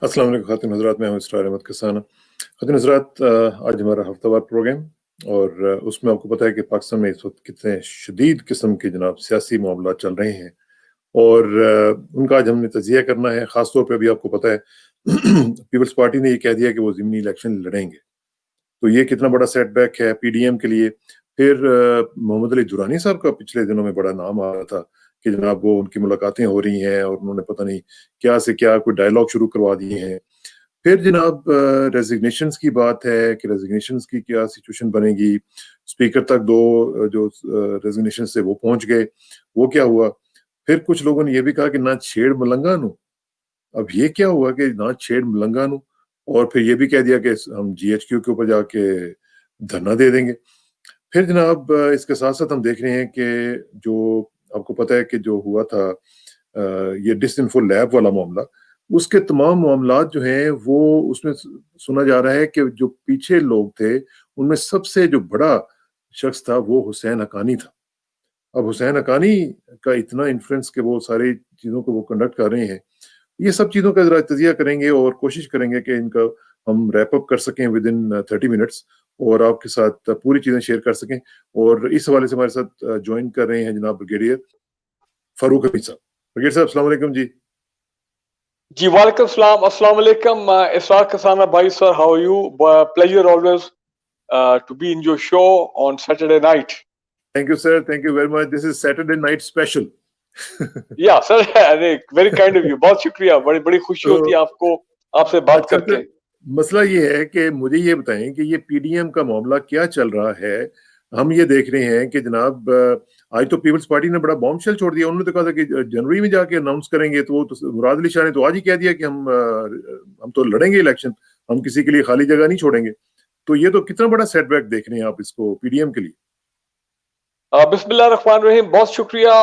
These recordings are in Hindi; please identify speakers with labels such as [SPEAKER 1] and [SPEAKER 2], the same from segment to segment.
[SPEAKER 1] अस्सलाम वालेकुम ख़ातिन हज़रात, मैं हूँ इसरार अहमद कसाना। ख़ातिन हज़रात, आज हमारा हफ्तावार प्रोग्राम और उसमें आपको पता है कि पाकिस्तान में इस वक्त कितने शदीद किस्म के जनाब सियासी मामला चल रहे हैं और उनका आज हमने तजिया करना है। ख़ास तौर पे अभी आपको पता है पीपल्स पार्टी ने ये कह दिया कि वो ज़िमनी इलेक्शन लड़ेंगे, तो ये कितना बड़ा सेटबैक है पीडीएम के लिए। फिर मोहम्मद अली दुरानी साहब का पिछले दिनों में बड़ा नाम आ रहा था कि जनाब वो उनकी मुलाकातें हो रही हैं और उन्होंने पता नहीं क्या से क्या कोई डायलॉग शुरू करवा दिए हैं। फिर जनाब रेजिग्नेशंस की बात है कि रेजिग्नेशंस की क्या सिचुएशन बनेगी। स्पीकर तक दो जो रेजिग्नेशन से वो पहुंच गए, वो क्या हुआ। फिर कुछ लोगों ने ये भी कहा कि ना छेड़ मलंगानू। अब ये क्या हुआ कि ना छेड़ मलंगानू, और फिर ये भी कह दिया कि हम जीएचक्यू के ऊपर जाके धरना दे देंगे। फिर जनाब इसके साथ साथ हम देख रहे हैं कि जो आपको पता है कि जो हुआ था ये डिसइंफो लैब वाला मामला, उसके तमाम मामलात जो हैं वो उसमें सुना जा रहा है कि जो पीछे लोग थे उनमें सबसे जो बड़ा शख्स था वो हुसैन हकानी था। अब हुसैन हकानी का इतना इन्फ्लुएंस कि वो सारी चीज़ों को वो कंडक्ट कर रहे हैं। ये सब चीज़ों का ज़रा तजिया करेंगे और कोशिश करेंगे कि इनका हम रैप अप कर सकें विद इन 30 मिनट्स और आपके साथ पूरी चीज़ें शेयर कर सकें। और इस हवाले से हमारे साथ जॉइन कर रहे हैं जनाब ब्रिगेडियर फारूक हमीद साहब। ब्रिगेडियर साहब, अस्सलाम वालेकुम जी।
[SPEAKER 2] जी वालेकुम सलाम, अस्सलाम वालेकुम। इसरार कसाना भाई sir, how are you? Pleasure always to be in your show on Saturday night.
[SPEAKER 1] Thank you sir, thank you very much. This is Saturday night special.
[SPEAKER 2] या sir, very kind of you, बहुत शुक्रिया। बड़ी बड़ी खुशी
[SPEAKER 1] तो
[SPEAKER 2] होती है आपको, आपसे बात
[SPEAKER 1] अच्छा
[SPEAKER 2] करके।
[SPEAKER 1] सर, मसला ये है कि मुझे ये बताएं कि ये पीडीएम का मामला क्या चल रहा है। हम ये देख रहे हैं कि जनाब आज तो पीपल्स पार्टी ने बड़ा बॉम्बशेल छोड़ दिया। उन्होंने तो कहा था कि जनवरी में जाके अनाउंस करेंगे, तो वो तो मुराद अली शाह ने तो आज ही कह दिया कि हम तो लड़ेंगे इलेक्शन, हम किसी के लिए खाली जगह नहीं छोड़ेंगे। तो ये तो कितना बड़ा सेटबैक देख रहे हैं आप इसको पीडीएम के लिए।
[SPEAKER 2] बिस्मिल्लाह रहमान रहीम, बहुत शुक्रिया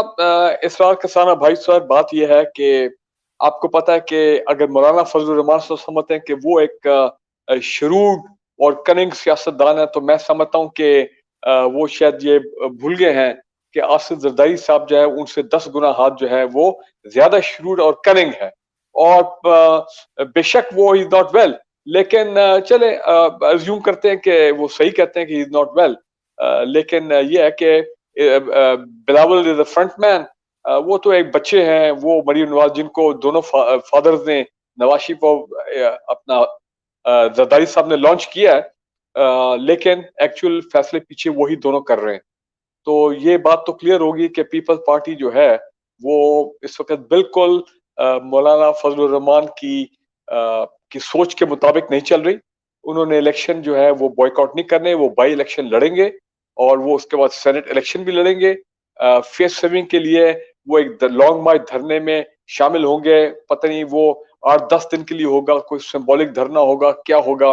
[SPEAKER 2] इसरार कसाना भाई सर। बात यह है कि आपको पता है कि अगर मौलाना फजल रहमान साहब समझते हैं कि वो एक शरूड और कनिंग सियासतदान है, तो मैं समझता हूँ कि वो शायद ये भूल गए हैं कि आसिफ जरदारी साहब जो है उनसे 10 गुना हाथ जो है वो ज्यादा शरूड और कनिंग है। और बेशक वो इज नॉट वेल, लेकिन चले अज्यूम करते हैं कि वो सही कहते हैं कि इज नॉट वेल। लेकिन ये है कि Bilawal is the front man. वो तो एक बच्चे हैं, वो मरियम नवाज जिनको दोनों फादर्स ने, नवाज शरीफ और अपना जरदारी साहब ने लॉन्च किया है, लेकिन एक्चुअल फैसले पीछे वही दोनों कर रहे हैं। तो ये बात तो क्लियर होगी कि पीपल्स पार्टी जो है वो इस वक्त बिल्कुल मौलाना फजलुर रहमान की सोच के मुताबिक नहीं चल रही। उन्होंने इलेक्शन जो है वो बॉयकॉट नहीं करने, वो बाई इलेक्शन लड़ेंगे और वो उसके बाद सेनेट इलेक्शन भी लड़ेंगे। फेस सेविंग के लिए वो एक लॉन्ग मार्च धरने में शामिल होंगे। पता नहीं वो 8-10 दिन के लिए होगा, कोई सिंबॉलिक धरना होगा, क्या होगा।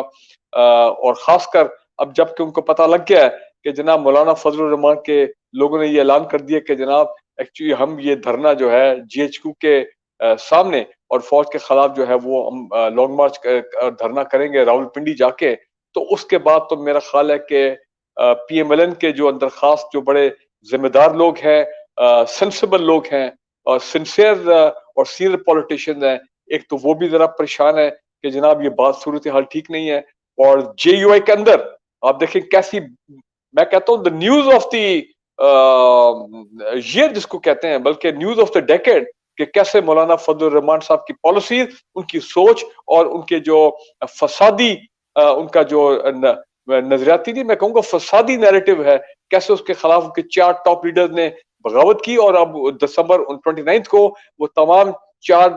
[SPEAKER 2] और खासकर अब जबकि उनको पता लग गया है कि जनाब मौलाना फजलुर रहमान के लोगों ने ये ऐलान कर दिया कि जनाब एक्चुअली हम ये धरना जो है जीएचक्यू के सामने और फौज के खिलाफ जो है वो हम लॉन्ग मार्च धरना करेंगे रावलपिंडी जाके। तो उसके बाद तो मेरा ख्याल है कि पीएमएलएन के जो अंदर खास जो बड़े जिम्मेदार लोग हैं, सेंसिबल लोग हैं और सिंसियर और सीनियर पॉलिटिशियंस हैं, एक तो वो भी जरा परेशान है कि जनाब ये बात सूरत हाल ठीक नहीं है। और जेयूआई के अंदर आप देखें कैसी, मैं कहता हूँ the news of the year जिसको कहते हैं, बल्कि न्यूज ऑफ द डेकेड, कि कैसे मौलाना फजल रहमान साहब की पॉलिसी, उनकी सोच और उनके जो फसादी उनका जो नजरियाती नहीं, मैं कहूंगा फसादी नैरेटिव है, कैसे उसके खिलाफ उनके 4 टॉप लीडर्स ने बगावत की। और अब दिसंबर 29 को वो तमाम 4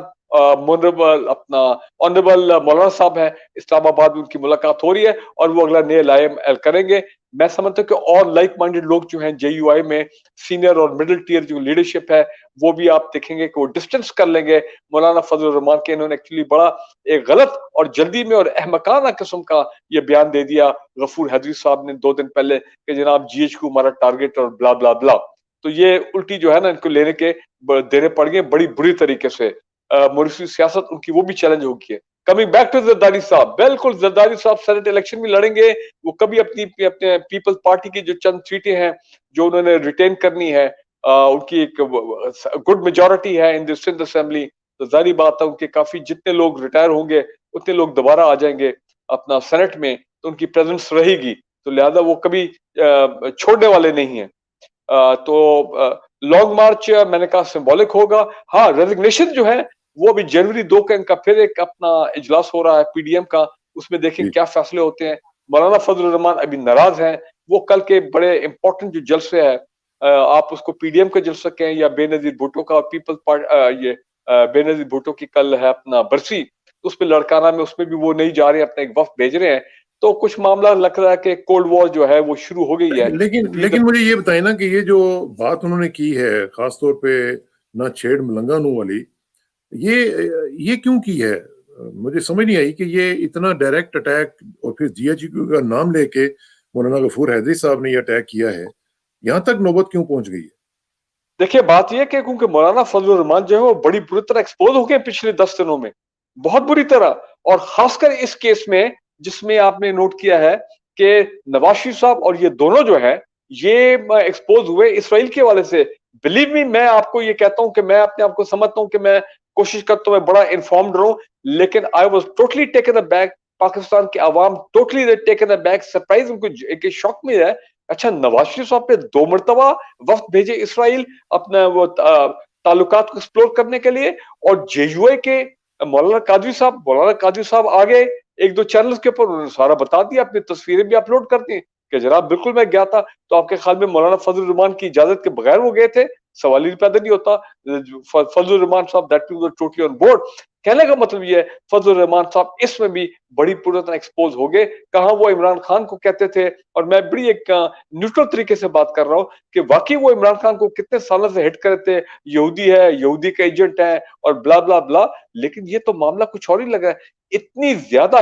[SPEAKER 2] मुनरबल अपना ऑनरेबल मौलाना साहब है, इस्लामाबाद में उनकी मुलाकात हो रही है और वो अगला नए लाइम करेंगे। मैं समझता हूँ कि और लाइक माइंडेड लोग जो हैं जेयूआई में, सीनियर और मिडिल टियर जो लीडरशिप है, वो भी आप देखेंगे कि वो डिस्टेंस कर लेंगे मौलाना फजल रहमान के। इन्होंने एक्चुअली बड़ा एक गलत और जल्दी में और अहमकाना किस्म का ये बयान दे दिया गफूर हैदरी साहब ने 2 दिन पहले कि जनाब जीएचक्यू हमारा टारगेट और ब्ला ब्ला ब्ला। तो ये उल्टी जो है ना इनको लेने के देने पड़ गए बड़ी बुरी तरीके से। मुर्सी सियासत उनकी वो भी चैलेंज हो गई है। कमिंग बैक टू जरदारी साहब, बिल्कुल जरदारी साहब सेनेट इलेक्शन में लड़ेंगे। वो कभी अपनी अपने पीपल्स पार्टी की जो चंद सीटें हैं जो उन्होंने रिटेन करनी है, उनकी एक गुड मेजोरिटी है इन द सिंध असेंबली, तो जारी बात है उनके काफी जितने लोग रिटायर होंगे उतने लोग दोबारा आ जाएंगे अपना सेनेट में, तो उनकी प्रेजेंस रहेगी, तो लिहाजा वो कभी छोड़ने वाले नहीं है। तो लॉन्ग मार्च मैंने कहा सिंबॉलिक होगा। हाँ, रेजिग्नेशन जो है वो अभी जनवरी 2 का इनका फिर एक अपना इजलास हो रहा है पीडीएम का, उसमें देखें
[SPEAKER 1] जी
[SPEAKER 2] क्या फैसले होते हैं। मौलाना फजलुर रहमान अभी नाराज हैं, वो कल के बड़े इंपॉर्टेंट जो जलसे है, आप उसको पीडीएम का जलसा कहें या बेनजीर भुट्टो का, पीपल्स पार्टी ये बेनजीर भुट्टो की कल है अपना बरसी, तो उसमें लड़काना में उसमें भी वो नहीं जा रहे हैं, अपना एक वफ्द भेज रहे हैं। तो कुछ मामला लग रहा है कि कोल्ड वॉर जो है वो शुरू हो गई है
[SPEAKER 1] लेकिन
[SPEAKER 2] बिटवीन द।
[SPEAKER 1] लेकिन मुझे ये बताइए ना कि ये जो बात उन्होंने की है खास तौर पे ना छेड़ मलंगानू वाली, ये ये क्यों की है? मुझे समझ नहीं आई कि ये इतना डायरेक्ट अटैक और फिर जीएचक्यू का नाम लेके मौलाना गफूर हैदरी साहब ने ये अटैक किया है, यहाँ तक नौबत क्यों पहुंच गई है?
[SPEAKER 2] देखिए बात यह है कि क्योंकि मौलाना फजलुर रहमान जो है वो बड़ी बुरी तरह एक्सपोज हो गए पिछले 10 दिनों में, बहुत बुरी तरह। और खासकर इस केस में जिसमें आपने नोट किया है कि नवाज शरीफ साहब और ये दोनों जो है ये एक्सपोज हुए इसराइल के हवाले से। बिलीव मी, मैं आपको ये कहता हूं कि मैं अपने आप को समझता हूं कि मैं कोशिश करता हूं मैं बड़ा इन्फॉर्म्ड रहूं, लेकिन I was totally taken aback. Pakistan की आवाम टोटली टेकन अबैक, सरप्राइज, उनको एक शॉक में है। अच्छा, नवाज शरीफ साहब पे 2 मरतबा वफ्द भेजे इसराइल अपना वो ताल्लुकात को एक्सप्लोर करने के लिए, और जेयूआई के मौलाना कादरी साहब आ गए एक दो चैनल्स के ऊपर, उन्होंने सारा बता दिया, अपनी तस्वीरें भी अपलोड कर दी कि जनाब बिल्कुल मैं गया था। तो आपके ख्याल में मौलाना फजल रहमान की इजाजत के बगैर वो गए थे? सवाल ही पैदा नहीं होता। फजल रहमान साहब दैट टोटली ऑन बोर्ड। कहने का मतलब ये है फजल रहमान साहब इसमें भी बड़ी पूरी तरह एक्सपोज हो गए। कहा वो इमरान खान को कहते थे, और मैं बड़ी एक न्यूट्रल तरीके से बात कर रहा हूँ कि वाकई वो इमरान खान को कितने सालों से हिट करते, यहूदी है, यहूदी का एजेंट है और ब्ला ब्ला ब्ला। लेकिन ये तो मामला कुछ और ही लगा है। इतनी ज्यादा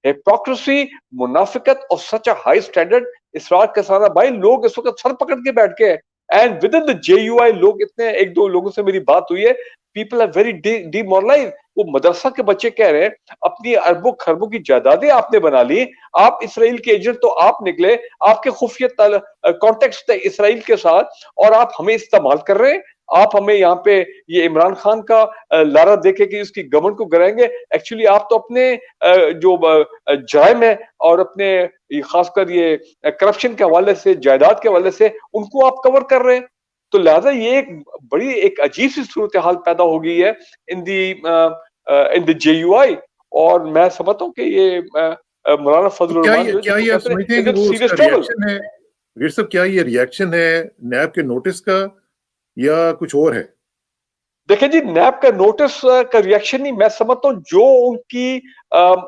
[SPEAKER 2] हिपोक्रेसी, मुनाफिकत और सच अ हाई स्टैंडर्ड। इसरार कसाना भाई, लोग इस वक्त सर पकड़ के बैठ के, and with in the JUI लोग इतने, एक दो लोगों से मेरी बात हुई है, पीपल आर वेरी डिमोरलाइज। वो मदरसा के बच्चे कह रहे हैं अपनी अरबों खरबों की जायदादें आपने बना ली, आप इसराइल के एजेंट तो आप निकले, आपके खुफिया कॉन्टेक्ट थे इसराइल के साथ, और आप हमें इस्तेमाल कर रहे हैं। आप हमें यहाँ पे ये इमरान खान का लारा देके कि उसकी गवर्नमेंट को गिराएंगे। एक्चुअली आप तो अपने जो जराइम है और अपने खासकर ये करप्शन के हवाले से, जायदाद के हवाले से, उनको आप कवर कर रहे हैं। तो लिहाजा ये एक बड़ी एक अजीब सी सूरत हाल पैदा हो गई है इन द जेयूआई। और मैं समझता हूँ कि ये मौलाना
[SPEAKER 1] तो
[SPEAKER 2] फजलुर रहमान जो है,
[SPEAKER 1] क्या
[SPEAKER 2] जिसको
[SPEAKER 1] ये आप
[SPEAKER 2] कहते हैं
[SPEAKER 1] समझते हैं कि
[SPEAKER 2] इज
[SPEAKER 1] वो
[SPEAKER 2] सीरियस
[SPEAKER 1] उसका
[SPEAKER 2] ट्रबल।
[SPEAKER 1] रिएक्शन है? वीर साहब, क्या ये रिएक्शन है नैब के नोटिस का या कुछ और है?
[SPEAKER 2] देखिए जी, नैब का नोटिस का रिएक्शन ही मैं समझता हूँ, जो उनकी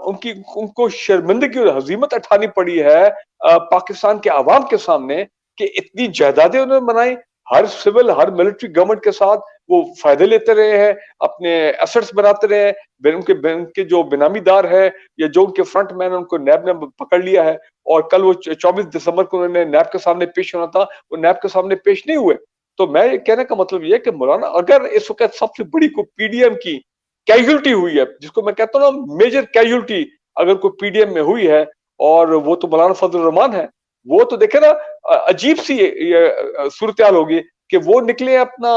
[SPEAKER 2] उनकी उनको शर्मिंदगी और हजीमत उठानी पड़ी है पाकिस्तान के अवाम के सामने, कि इतनी जायदादें उन्होंने बनाई, हर सिविल हर मिलिट्री गवर्नमेंट के साथ वो फायदे लेते रहे हैं, अपने एसेट्स बनाते रहे हैं। उनके जो बेनामीदार है या जो उनके फ्रंट मैन, उनको नैब ने पकड़ लिया है। और कल वो 24 दिसंबर को उन्होंने नैब के सामने पेश होना था, वो नैब के सामने पेश नहीं हुए। तो मैं कहने का मतलब ये है कि मौलाना, अगर इस वक्त सबसे बड़ी को पीडीएम की कैजुअलिटी हुई है, जिसको मैं कहता हूँ ना मेजर कैजुअलिटी, अगर कोई पीडीएम में हुई है, और वो तो मौलाना फजल रहमान है, वो तो देखे ना अजीब सी सूरत हाल होगी कि वो निकले अपना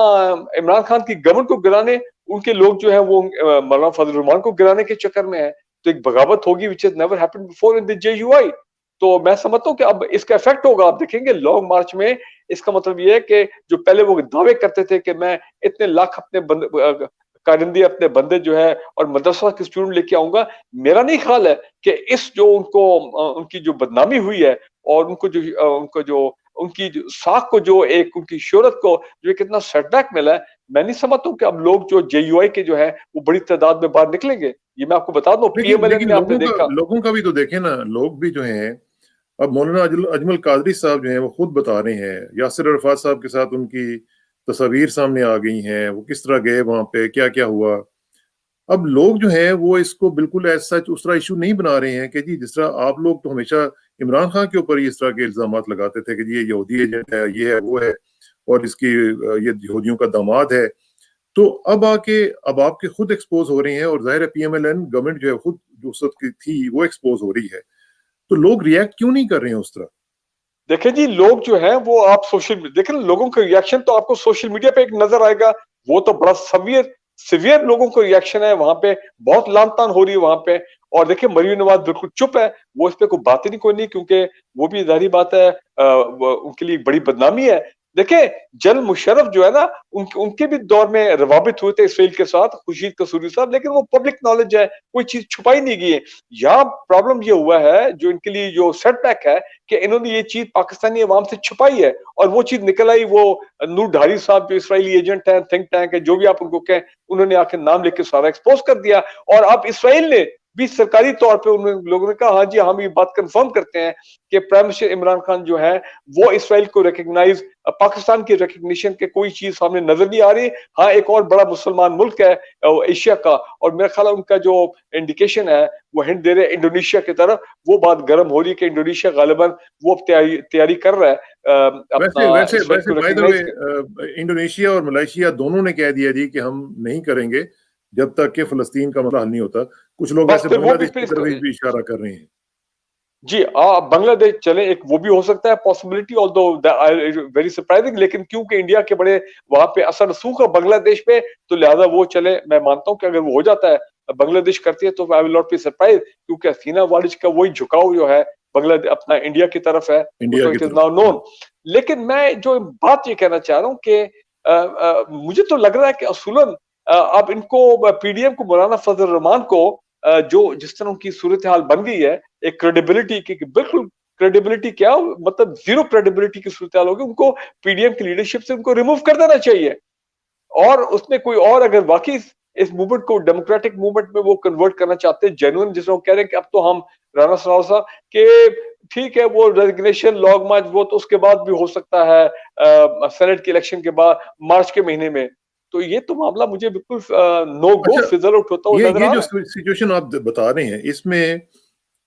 [SPEAKER 2] इमरान खान की गवर्नमेंट को गिराने, उनके लोग जो है वो मौलाना फजल रहमान को गिराने के चक्कर में है। तो एक बगावत होगी which is never happened before in the JUI. तो मैं समझता हूँ कि अब इसका इफेक्ट होगा, आप देखेंगे लॉन्ग मार्च में। इसका मतलब ये है कि जो पहले वो दावे करते थे कि मैं इतने लाख अपने कारिंदे, अपने बंदे जो है और मदरसा के स्टूडेंट लेके आऊंगा, मेरा नहीं ख्याल है कि इस जो उनको उनकी जो बदनामी हुई है, और उनको जो उनकी जो साख को, जो एक उनकी शोहरत को जो एक इतना सेटबैक मिला है, मैं नहीं समझता हूँ कि अब लोग जो जेयूआई के जो है वो बड़ी तादाद में बाहर निकलेंगे। ये मैं आपको बता दूं,
[SPEAKER 1] लेकिन
[SPEAKER 2] पीएमएलएन
[SPEAKER 1] लेकिन
[SPEAKER 2] में आपने देखा।
[SPEAKER 1] लोगों का भी तो देखें ना, लोग भी जो हैं, अब मौलाना अजमल कादरी साहब जो हैं वो खुद बता रहे हैं, यासिर अरफात साहब के साथ उनकी तस्वीर सामने आ गई हैं, वो किस तरह गए वहां पे, क्या क्या हुआ। अब लोग जो हैं वो इसको बिल्कुल ऐसा सच उस तरह इशू नहीं बना रहे हैं कि जी जिस तरह आप लोग तो हमेशा इमरान खान के ऊपर ही इस तरह के इल्जाम लगाते थे कि जी ये यहूदी एजेंट है, ये है, वो है, और इसकी ये यहूदियों का दामाद है। तो अब आपके खुद एक्सपोज हो रहे हैं, और जाहिर है पीएमएलएन गवर्नमेंट जो है खुद जो उस वक्त की थी वो एक्सपोज हो रही है। तो लोग रिएक्ट क्यों नहीं कर रहे हैं उस तरह?
[SPEAKER 2] देखें जी, लोग जो हैं वो, आप सोशल देखें लोगों का रिएक्शन तो आपको सोशल मीडिया पे एक नजर आएगा, वो तो बड़ा सवियर सिवियर लोगों को रिएक्शन है, वहां पे बहुत लान-तान हो रही है वहां पे। और देखिए मरीम नवाज बिल्कुल चुप है, वो इस पे कोई बात ही नहीं कोई नहीं, क्योंकि वो भी ज़ाहिर बात है उनके लिए बड़ी बदनामी है। देखिए जनरल मुशर्रफ जो है ना, उनके भी दौर में रवाबित हुए थे इसराइल के साथ, खुर्शीद कसूरी साहब, लेकिन वो पब्लिक नॉलेज है, कोई चीज छुपाई नहीं गई है। यहाँ प्रॉब्लम ये हुआ है, जो इनके लिए जो सेटबैक है, कि इन्होंने ये चीज पाकिस्तानी अवाम से छुपाई है, और वो चीज निकल आई। वो नूर ढारी साहब जो इसराइली एजेंट है, थिंक टैंक है, जो भी आप उनको कहें, उन्होंने आखिर नाम लेके सारा एक्सपोज कर दिया। और अब इसराइल ने भी सरकारी तौर पे उन लोगों ने कहा, हाँ जी हम ये बात कंफर्म करते हैं कि प्राइम मिनिस्टर इमरान खान जो है वो इसराइल को रिकग्नाइज, पाकिस्तान की रिकग्निशन के कोई चीज सामने नजर नहीं आ रही। हाँ, एक और बड़ा मुसलमान मुल्क है एशिया का, और मेरा ख्याल है उनका जो इंडिकेशन है वो हिंट दे रहे हैं इंडोनेशिया की तरफ। वो बात गर्म हो रही है कि इंडोनेशिया गालिबन वो तैयारी कर रहा है
[SPEAKER 1] वैसे
[SPEAKER 2] अपना
[SPEAKER 1] वैसे
[SPEAKER 2] इसराइल
[SPEAKER 1] वैसे
[SPEAKER 2] को
[SPEAKER 1] बाय द
[SPEAKER 2] रिकग्नाइज।
[SPEAKER 1] वे इंडोनेशिया और मलेशिया दोनों ने कह दिया जी कि हम नहीं करेंगे जब तक कि फलस्तीन का मसला हल नहीं होता। कुछ लोग
[SPEAKER 2] बस
[SPEAKER 1] वैसे
[SPEAKER 2] फिर वो भी
[SPEAKER 1] बांग्लादेश
[SPEAKER 2] फिर
[SPEAKER 1] की तरफ भी इशारा कर रहे हैं।
[SPEAKER 2] जी बांग्लादेश चले, एक वो भी हो सकता है पॉसिबिलिटी, ऑल्दो वेरी सरप्राइजिंग, लेकिन क्योंकि इंडिया के बड़े वहां पे असर रसूख है बांग्लादेश पे, तो लिहाजा वो चले। मैं मानता हूँ कि अगर वो हो जाता है, बांग्लादेश करती है, तो I will not be surprise, क्योंकि हसीना वालिज का वही झुकाव जो है बांग्लादेश अपना इंडिया की तरफ है, वो
[SPEAKER 1] इंडिया
[SPEAKER 2] तो
[SPEAKER 1] की
[SPEAKER 2] इट इज नाउ
[SPEAKER 1] तरफ।
[SPEAKER 2] नोन। लेकिन मैं जो बात ये कहना चाह रहा हूँ कि मुझे तो लग रहा है कि असूलन अब इनको पीडीएम को, मौलाना फजल रहमान को जो जिस तरह की सूरत हाल बन गई है, एक क्रेडिबिलिटी की, बिल्कुल क्रेडिबिलिटी क्या, मतलब जीरो क्रेडिबिलिटी की सूरत हाल होगी, उनको पीडीएम की लीडरशिप से उनको रिमूव कर देना चाहिए। और उसमें कोई और अगर वाकई इस मूवमेंट को डेमोक्रेटिक मूवमेंट में वो कन्वर्ट करना चाहते हैं, जेन्युइन, जिसमें वो कह रहे हैं कि अब तो हम, राणा सनाउल्लाह साहब के, ठीक है वो रेजिग्नेशन लॉन्ग मार्च वो तो उसके बाद भी हो सकता है, सेनेट के इलेक्शन के बाद मार्च के महीने में। तो ये तो मामला मुझे बिल्कुल नो गो
[SPEAKER 1] अच्छा,
[SPEAKER 2] फिजल आउट होता हुआ नजर
[SPEAKER 1] ये
[SPEAKER 2] आ
[SPEAKER 1] जो
[SPEAKER 2] रहा है।
[SPEAKER 1] सिचुएशन आप बता रहे हैं इसमें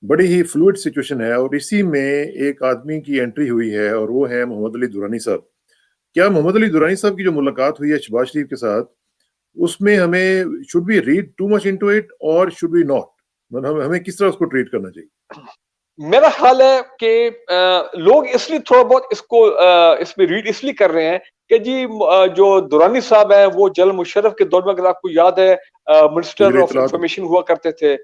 [SPEAKER 1] बड़ी ही फ्लूइड सिचुएशन है, और इसी में एक आदमी की एंट्री हुई है और वो है मोहम्मद अली दुरानी साहब। क्या मोहम्मद अली दुरानी साहब की जो मुलाकात हुई है शहबाज शरीफ के साथ, उसमें हमें should we read too much into it और शुड वी नॉट, मतलब हमें किस तरह उसको ट्रीट करना चाहिए?
[SPEAKER 2] मेरा ख्याल है कि लोग इसलिए थोड़ा बहुत इसको इसमें रीड इसलिए कर रहे हैं कि जी जो दुरानी साहब हैं वो जनरल मुशर्रफ के दौर में, अगर आपको याद है, मिनिस्टर
[SPEAKER 1] वज़ीर
[SPEAKER 2] ऑफ
[SPEAKER 1] इत्तलात होते
[SPEAKER 2] इंफॉर्मेशन हुआ करते थे,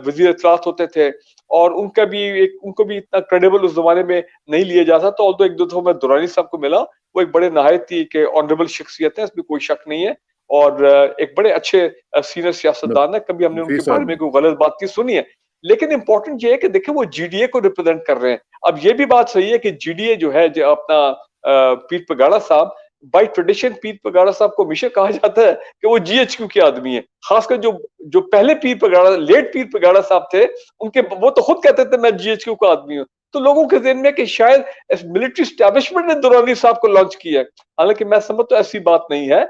[SPEAKER 2] वजीर इत्तलात होते थे। और उनका भी उनको भी इतना क्रेडिबल उस जमाने में नहीं लिया जाता। तो ऑल्दो एक दो दफा मैं दुरानी साहब को मिला, वो एक बड़े नहायत ही के ऑनरेबल शख्सियत है, इसमें कोई शक नहीं है। और एक बड़े अच्छे सीनियर
[SPEAKER 1] हैं।
[SPEAKER 2] सियासतदान है, कभी हमने
[SPEAKER 1] नफीस
[SPEAKER 2] उनके बारे
[SPEAKER 1] आदमी।
[SPEAKER 2] में कोई गलत बात नहीं सुनी है। लेकिन इंपॉर्टेंट ये है कि देखिए वो जीडीए को रिप्रेजेंट कर रहे हैं। अब ये भी बात सही है कि जीडीए जो है, जो अपना पीर पगाड़ा साहब, बाय ट्रेडिशन पीर पगाड़ा साहब को हमेशा कहा जाता है कि वो जीएचक्यू के आदमी है। खासकर जो जो पहले पीर पगाड़ा, लेट पीर पगाड़ा साहब थे, उनके वो तो खुद कहते थे मैं जीएचक्यू का आदमी हूँ। तो लोगों के ज़हन में कि शायद इस मिलिट्री एस्टैब्लिशमेंट ने दुरानी साहब को लॉन्च किया है। हालांकि मैं समझता हूं ऐसी बात नहीं है।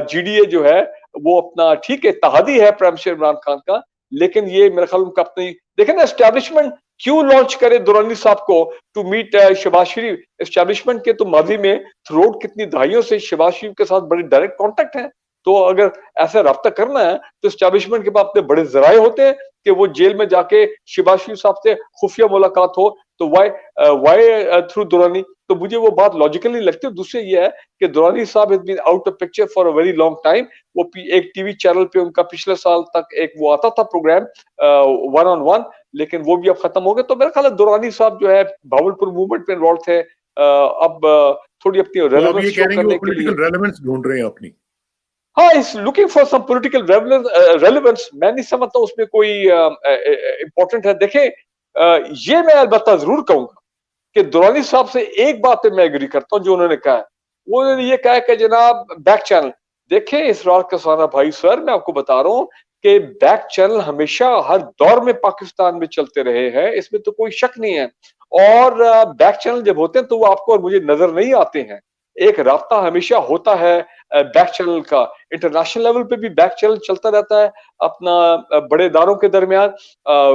[SPEAKER 2] जीडीए जो है वो अपना ठीक है, इत्तेहादी है प्राइम मिनिस्टर इमरान खान का, लेकिन ये मेरे ख्याल उनका अपनी, देखें ना एस्टैब्लिशमेंट क्यों लॉन्च करे दुरानी साहब को to meet Shahbaz Sharif. Establishment के तो माजी में थ्रोट कितनी दहाइयों से शहबाज शरीफ के साथ बड़े डायरेक्ट कांटेक्ट है। तो अगर ऐसा रब्ता करना है तो एस्टैब्लिशमेंट के पास अपने बड़े जराए होते हैं कि वो जेल में जाके शहबाज शरीफ साहब से खुफिया मुलाकात हो। तो वाई थ्रू दुरानी? तो मुझे वो बात लॉजिकल नहीं लगती। दूसरे ये है कि दुरानी साहब has been out of picture for a very long time. वो एक टीवी चैनल पे उनका पिछले साल तक एक वो आता था प्रोग्राम वन ऑन वन, लेकिन वो भी अब खत्म हो गया। तो मेरा ख्याल है दुरानी साहब जो है भावलपुर मूवमेंट में इन्वॉल्व थे, अब थोड़ी अपनी
[SPEAKER 1] तो आप
[SPEAKER 2] रेलेवेंस
[SPEAKER 1] ये कह
[SPEAKER 2] शो
[SPEAKER 1] रहे हैं कि वो
[SPEAKER 2] करने के लिए।
[SPEAKER 1] पॉलिटिकल रेलेवेंस ढूंढ रहे हैं अपनी?
[SPEAKER 2] हाँ, is looking for some political relevance. मैं नहीं समझता उसमें कोई इंपॉर्टेंट है। देखें, ये मैं अलबत्ता जरूर कहूंगा कि दुरानी साहब से एक बात पे मैं एग्री करता हूं जो उन्होंने कहा है। वो उन्होंने ये कहा है कि जनाब बैक चैनल, देखें इसरार कसाना भाई सर, मैं आपको बता रहा हूं कि बैक चैनल हमेशा हर दौर में पाकिस्तान में चलते रहे हैं, इसमें तो कोई शक नहीं है। और बैक चैनल जब होते हैं तो वो आपको और मुझे नजर नहीं आते हैं। एक रास्ता हमेशा होता है बैक चैनल का। इंटरनेशनल लेवल पे भी बैक चैनल चलता रहता है अपना, बड़े इदारों के दरमियान,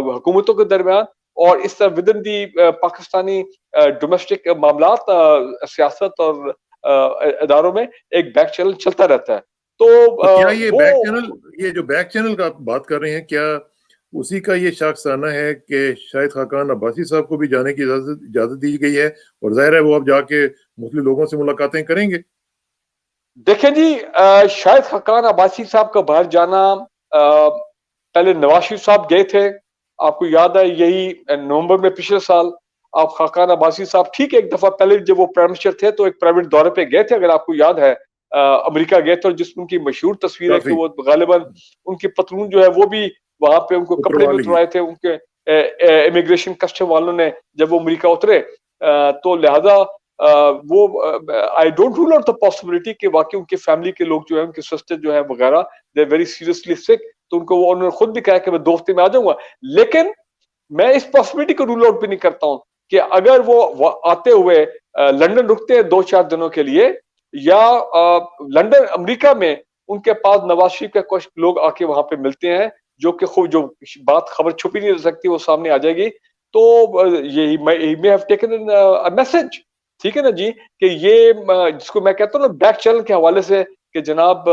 [SPEAKER 2] हुकूमतों के दरमियान, और इस तरह with in the Pakistani domestic मामलात, सियासत और इदारों में एक बैक चैनल चलता रहता है। तो
[SPEAKER 1] तो क्या ये बैक चैनल,
[SPEAKER 2] वो
[SPEAKER 1] ये जो बैक चैनल का आप बात कर रहे हैं, क्या उसी का ये शाखसाना है कि शाहिद खाकान अब्बासी साहब को भी जाने की इजाजत दी गई है और जाहिर है वो अब जाके मुस्लिम लोगों से मुलाकातें करेंगे?
[SPEAKER 2] देखें जी, शाहिद खाकान अब्बासी साहब का बाहर जाना, पहले नवाज शरीफ साहब गए थे, आपको याद है यही नवंबर में पिछले साल। आप खाकान अब्बासी साहब ठीक है, एक दफा पहले जब वो प्राइम मिनिस्टर थे तो एक प्राइवेट दौरे पे गए थे, अगर आपको याद है, अमेरिका गए थे, और जिसमें उनकी मशहूर तस्वीर है कि
[SPEAKER 1] काफी
[SPEAKER 2] वो गालिबन उनकी पतलून जो है वो भी वहां पे उनको कपड़े भी
[SPEAKER 1] ऊपरवाली की।
[SPEAKER 2] उतरवाए थे उनके इमिग्रेशन कस्टम वालों ने जब वो अमेरिका उतरे। तो लिहाजा वो I don't rule out the possibility कि वाकई उनके फैमिली के लोग जो है, उनके सिस्टर जो है वगैरह, दे वेरी सीरियसली सिक, तो उनको वो उन्होंने खुद भी कहा कि मैं 2 हफ्ते में आ जाऊंगा। लेकिन मैं इस पॉसिबिलिटी को रूल आउट भी नहीं करता हूं कि अगर वो आते हुए लंदन रुकते हैं 2-4 दिनों के लिए, या लंदन अमेरिका में उनके पास नवाज शरीफ के कुछ लोग आके वहां पे मिलते हैं, जो कि खूब जो बात खबर छुपी नहीं रह सकती वो सामने आ जाएगी। तो ये may have taken a message, ठीक है ना जी, कि ये जिसको मैं कहता हूँ ना बैक चैनल के हवाले से, कि जनाब